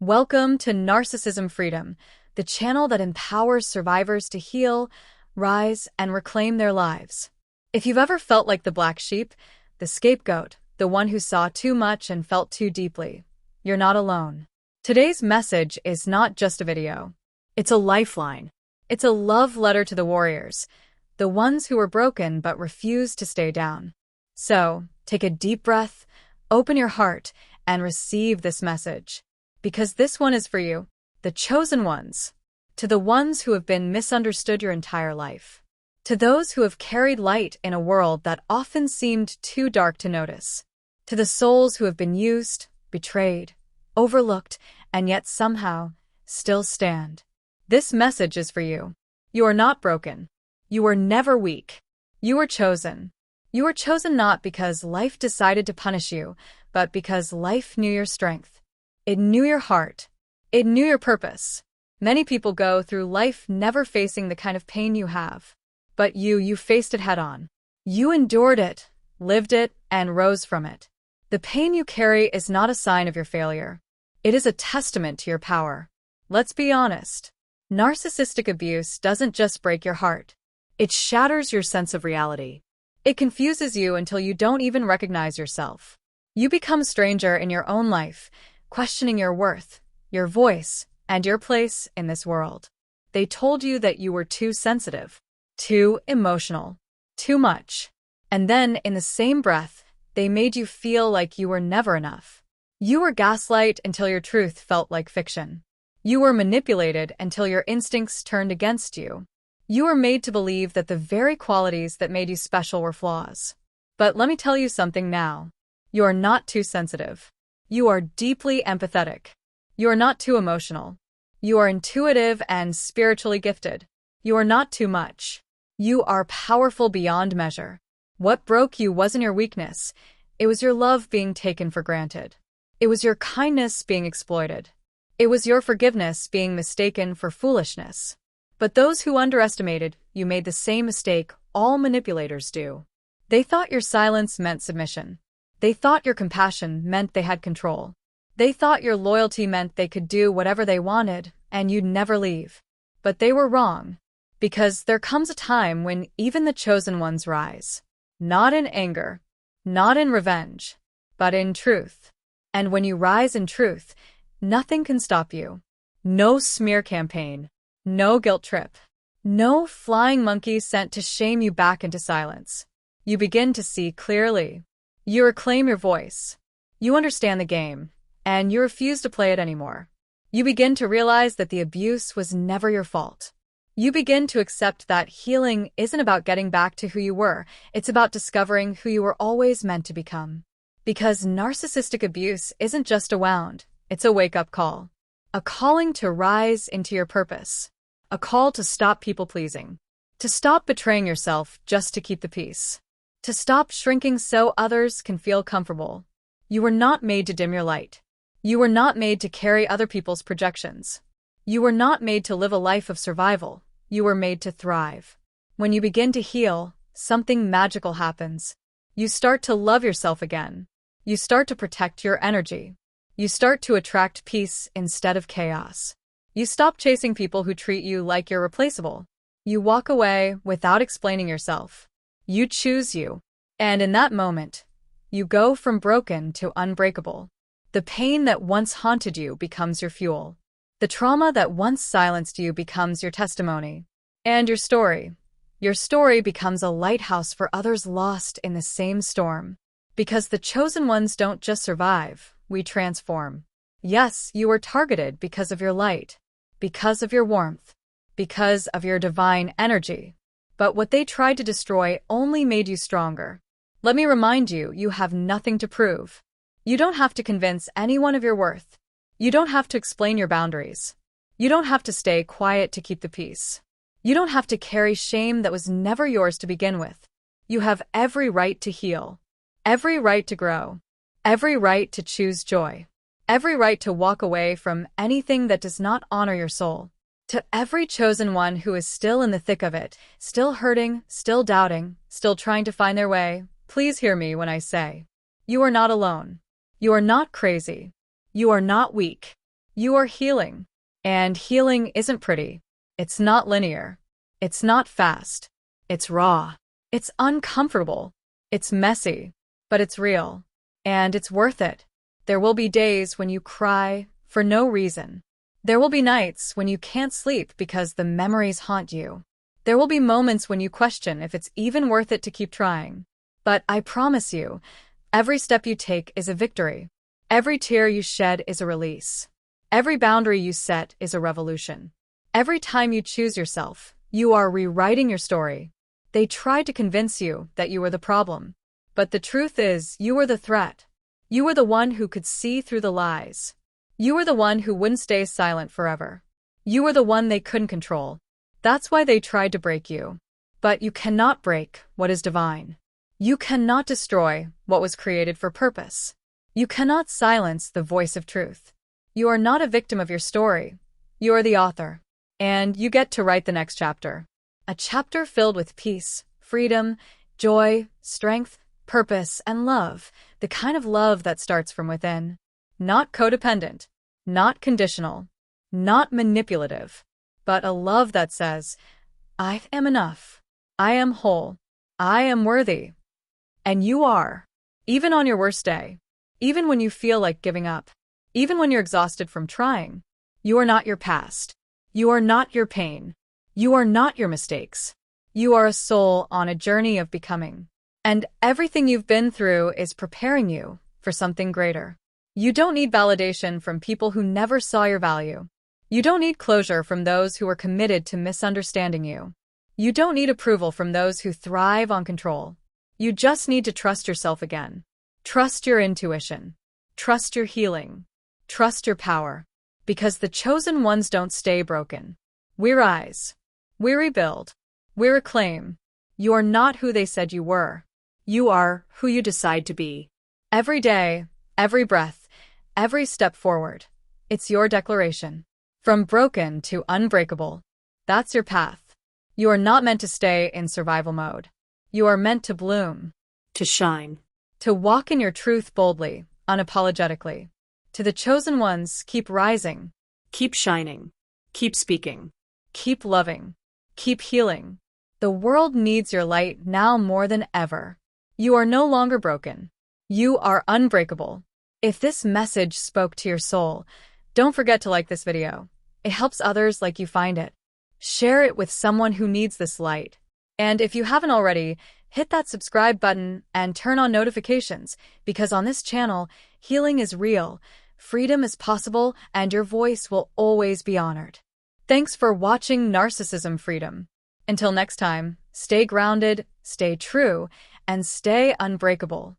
Welcome to Narcissism Freedom, the channel that empowers survivors to heal, rise, and reclaim their lives. If you've ever felt like the black sheep, the scapegoat, the one who saw too much and felt too deeply, you're not alone. Today's message is not just a video. It's a lifeline. It's a love letter to the warriors, the ones who were broken but refused to stay down. So, take a deep breath, open your heart, and receive this message. Because this one is for you, the chosen ones. To the ones who have been misunderstood your entire life. To those who have carried light in a world that often seemed too dark to notice. To the souls who have been used, betrayed, overlooked, and yet somehow still stand. This message is for you. You are not broken. You were never weak. You were chosen. You were chosen not because life decided to punish you, but because life knew your strength. It knew your heart. It knew your purpose. Many people go through life never facing the kind of pain you have. But you faced it head on. You endured it, lived it, and rose from it. The pain you carry is not a sign of your failure. It is a testament to your power. Let's be honest. Narcissistic abuse doesn't just break your heart. It shatters your sense of reality. It confuses you until you don't even recognize yourself. You become a stranger in your own life, questioning your worth, your voice, and your place in this world. They told you that you were too sensitive, too emotional, too much. And then, in the same breath, they made you feel like you were never enough. You were gaslighted until your truth felt like fiction. You were manipulated until your instincts turned against you. You were made to believe that the very qualities that made you special were flaws. But let me tell you something now. You are not too sensitive. You are deeply empathetic. You are not too emotional. You are intuitive and spiritually gifted. You are not too much. You are powerful beyond measure. What broke you wasn't your weakness. It was your love being taken for granted. It was your kindness being exploited. It was your forgiveness being mistaken for foolishness. But those who underestimated you made the same mistake all manipulators do. They thought your silence meant submission. They thought your compassion meant they had control. They thought your loyalty meant they could do whatever they wanted and you'd never leave. But they were wrong. Because there comes a time when even the chosen ones rise. Not in anger, not in revenge, but in truth. And when you rise in truth, nothing can stop you. No smear campaign, no guilt trip, no flying monkey sent to shame you back into silence. You begin to see clearly. You reclaim your voice. You understand the game, and you refuse to play it anymore. You begin to realize that the abuse was never your fault. You begin to accept that healing isn't about getting back to who you were, it's about discovering who you were always meant to become. Because narcissistic abuse isn't just a wound, it's a wake-up call. A calling to rise into your purpose. A call to stop people-pleasing. To stop betraying yourself just to keep the peace. To stop shrinking so others can feel comfortable. You were not made to dim your light. You were not made to carry other people's projections. You were not made to live a life of survival. You were made to thrive. When you begin to heal, something magical happens. You start to love yourself again. You start to protect your energy. You start to attract peace instead of chaos. You stop chasing people who treat you like you're replaceable. You walk away without explaining yourself. You choose you. And in that moment, you go from broken to unbreakable. The pain that once haunted you becomes your fuel. The trauma that once silenced you becomes your testimony. And your story becomes a lighthouse for others lost in the same storm. Because the chosen ones don't just survive, we transform. Yes, you were targeted because of your light, because of your warmth, because of your divine energy. But what they tried to destroy only made you stronger. Let me remind you, you have nothing to prove. You don't have to convince anyone of your worth. You don't have to explain your boundaries. You don't have to stay quiet to keep the peace. You don't have to carry shame that was never yours to begin with. You have every right to heal, every right to grow, every right to choose joy, every right to walk away from anything that does not honor your soul. To every chosen one who is still in the thick of it, still hurting, still doubting, still trying to find their way, please hear me when I say, you are not alone. You are not crazy. You are not weak. You are healing. And healing isn't pretty. It's not linear. It's not fast. It's raw. It's uncomfortable. It's messy. But it's real. And it's worth it. There will be days when you cry for no reason. There will be nights when you can't sleep because the memories haunt you. There will be moments when you question if it's even worth it to keep trying. But I promise you, every step you take is a victory. Every tear you shed is a release. Every boundary you set is a revolution. Every time you choose yourself, you are rewriting your story. They tried to convince you that you were the problem. But the truth is, you were the threat. You were the one who could see through the lies. You were the one who wouldn't stay silent forever. You were the one they couldn't control. That's why they tried to break you. But you cannot break what is divine. You cannot destroy what was created for purpose. You cannot silence the voice of truth. You are not a victim of your story. You are the author. And you get to write the next chapter. A chapter filled with peace, freedom, joy, strength, purpose, and love. The kind of love that starts from within. Not codependent. Not conditional. Not manipulative. But a love that says, I am enough. I am whole. I am worthy. And you are. Even on your worst day. Even when you feel like giving up. Even when you're exhausted from trying. You are not your past. You are not your pain. You are not your mistakes. You are a soul on a journey of becoming. And everything you've been through is preparing you for something greater. You don't need validation from people who never saw your value. You don't need closure from those who are committed to misunderstanding you. You don't need approval from those who thrive on control. You just need to trust yourself again. Trust your intuition. Trust your healing. Trust your power. Because the chosen ones don't stay broken. We rise. We rebuild. We reclaim. You are not who they said you were. You are who you decide to be. Every day, every breath, every step forward. It's your declaration. From broken to unbreakable. That's your path. You are not meant to stay in survival mode. You are meant to bloom. To shine. To walk in your truth boldly, unapologetically. To the chosen ones, keep rising. Keep shining. Keep speaking. Keep loving. Keep healing. The world needs your light now more than ever. You are no longer broken. You are unbreakable. If this message spoke to your soul, don't forget to like this video. It helps others like you find it. Share it with someone who needs this light. And if you haven't already, hit that subscribe button and turn on notifications, because on this channel, healing is real, freedom is possible, and your voice will always be honored. Thanks for watching Narcissism Freedom. Until next time, stay grounded, stay true, and stay unbreakable.